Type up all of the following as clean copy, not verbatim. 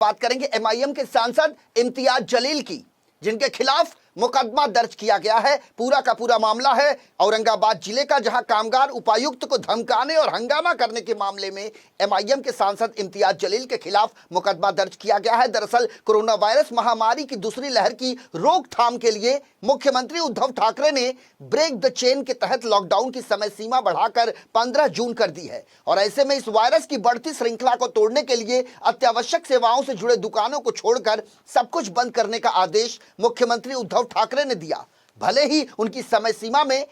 बात करेंगे एमआईएम के सांसद इम्तियाज जलील की, जिनके खिलाफ मुकदमा दर्ज किया गया है। पूरा का पूरा मामला है औरंगाबाद जिले का, जहां कामगार उपायुक्त को धमकाने और हंगामा करने के मामले में एमआईएम के सांसद इम्तियाज जलील के खिलाफ मुकदमा दर्ज किया गया है। दरअसल कोरोना वायरस महामारी की दूसरी लहर की रोकथाम के लिए मुख्यमंत्री उद्धव ठाकरे ने ब्रेक द चेन के तहत लॉकडाउन की समय सीमा बढ़ाकर 15 जून कर दी है और ऐसे में इस वायरस की बढ़ती श्रृंखला को तोड़ने के लिए अत्यावश्यक सेवाओं से जुड़े दुकानों को छोड़कर सब कुछ बंद करने का आदेश मुख्यमंत्री उद्धव ठाकरे ने दिया। भले ही उनकी समय सीमा में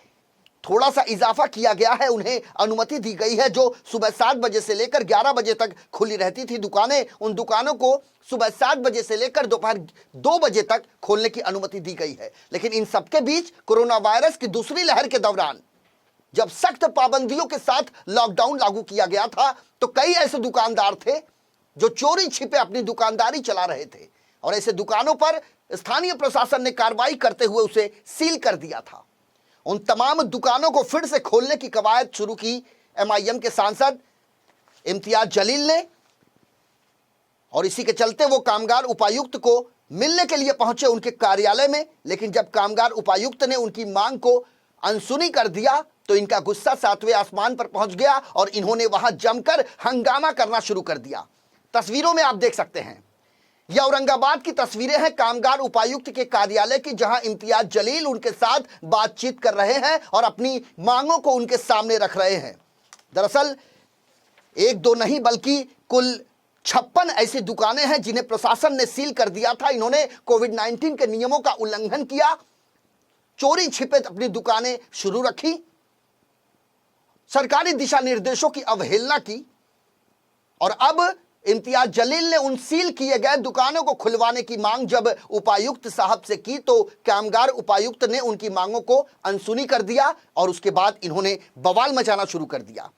थोड़ा सा इजाफा किया गया है, उन्हें अनुमति दी गई है जो सुबह 7 बजे से लेकर 11 बजे तक खुली रहती थी दुकानें, उन दुकानों को सुबह 7 बजे से लेकर दोपहर 2 बजे तक खोलने की अनुमति दी गई है। लेकिन इन सबके बीच कोरोना वायरस की दूसरी लहर के दौरान जब सख्त पाबंदियों के साथ लॉकडाउन लागू किया गया था तो कई ऐसे दुकानदार थे जो चोरी छिपे अपनी दुकानदारी चला रहे थे और ऐसे दुकानों पर स्थानीय प्रशासन ने कार्रवाई करते हुए उसे सील कर दिया था। उन तमाम दुकानों को फिर से खोलने की कवायद शुरू की एमआईएम के सांसद इम्तियाज जलील ने और इसी के चलते वो कामगार उपायुक्त को मिलने के लिए पहुंचे उनके कार्यालय में। लेकिन जब कामगार उपायुक्त ने उनकी मांग को अनसुनी कर दिया तो इनका गुस्सा 7वें आसमान पर पहुंच गया और इन्होंने वहां जमकर हंगामा करना शुरू कर दिया। तस्वीरों में आप देख सकते हैं, यह औरंगाबाद की तस्वीरें हैं कामगार उपायुक्त के कार्यालय की, जहां इम्तियाज जलील उनके साथ बातचीत कर रहे हैं और अपनी मांगों को उनके सामने रख रहे हैं। दरअसल एक दो नहीं बल्कि कुल 56 ऐसी दुकानें हैं जिन्हें प्रशासन ने सील कर दिया था। इन्होंने कोविड-19 के नियमों का उल्लंघन किया, चोरी छिपे अपनी दुकानें शुरू रखी, सरकारी दिशा निर्देशों की अवहेलना की और अब इम्तियाज जलील ने उन सील किए गए दुकानों को खुलवाने की मांग जब उपायुक्त साहब से की तो कामगार उपायुक्त ने उनकी मांगों को अनसुनी कर दिया और उसके बाद इन्होंने बवाल मचाना शुरू कर दिया।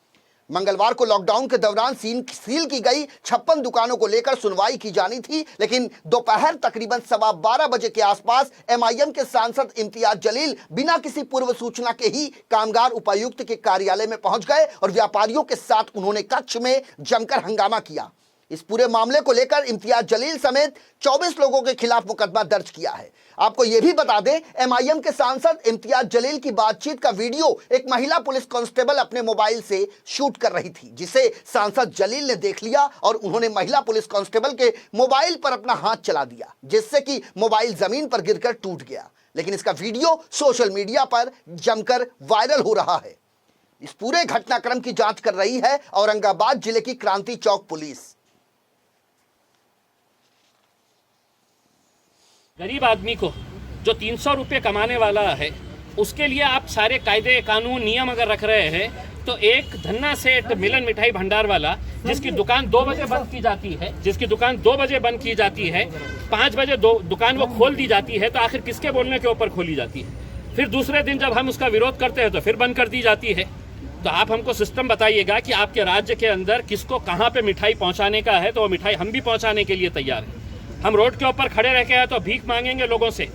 मंगलवार को लॉकडाउन के दौरान सील की गई 56 दुकानों को लेकर सुनवाई की जानी थी, लेकिन दोपहर तकरीबन 12:15 बजे के आसपास एमआईएम के सांसद इम्तियाज जलील बिना किसी पूर्व सूचना के ही कामगार उपायुक्त के कार्यालय में पहुंच गए और व्यापारियों के साथ उन्होंने कक्ष में जमकर हंगामा किया। इस पूरे मामले को लेकर इम्तियाज जलील समेत 24 लोगों के खिलाफ मुकदमा दर्ज किया है। आपको यह भी बता दें, एमआईएम के सांसद इम्तियाज जलील की बातचीत का वीडियो एक महिला पुलिस कांस्टेबल अपने मोबाइल से शूट कर रही थी, जिसे सांसद जलील ने देख लिया और उन्होंने महिला पुलिस कांस्टेबल के मोबाइल पर अपना हाथ चला दिया, जिससे कि मोबाइल जमीन पर गिरकर टूट गया। लेकिन इसका वीडियो सोशल मीडिया पर जमकर वायरल हो रहा है। इस पूरे घटनाक्रम की जांच कर रही है औरंगाबाद जिले की क्रांति चौक पुलिस। गरीब आदमी को जो 300 रुपये कमाने वाला है उसके लिए आप सारे कायदे कानून नियम अगर रख रहे हैं तो एक धन्ना सेठ मिलन मिठाई भंडार वाला जिसकी दुकान 2 बजे बंद की जाती है, 5 बजे दुकान वो खोल दी जाती है, तो आखिर किसके बोलने के ऊपर खोली जाती है? फिर दूसरे दिन जब हम उसका विरोध करते हैं तो फिर बंद कर दी जाती है। तो आप हमको सिस्टम बताइएगा कि आपके राज्य के अंदर किसको कहाँ पे मिठाई पहुँचाने का है, तो वो मिठाई हम भी पहुँचाने के लिए तैयार हैं। हम रोड के ऊपर खड़े रह के हैं तो भीख मांगेंगे लोगों से,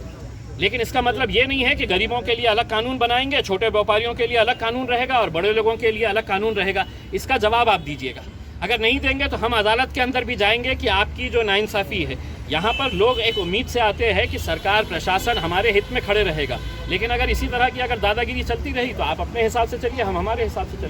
लेकिन इसका मतलब ये नहीं है कि गरीबों के लिए अलग कानून बनाएंगे, छोटे व्यापारियों के लिए अलग कानून रहेगा और बड़े लोगों के लिए अलग कानून रहेगा। इसका जवाब आप दीजिएगा। अगर नहीं देंगे तो हम अदालत के अंदर भी जाएंगे कि आपकी जो नाइंसाफ़ी है। यहाँ पर लोग एक उम्मीद से आते हैं कि सरकार प्रशासन हमारे हित में खड़े रहेगा, लेकिन अगर इसी तरह की अगर दादागिरी चलती रही तो आप अपने हिसाब से चलिए, हम हमारे हिसाब से चलिए।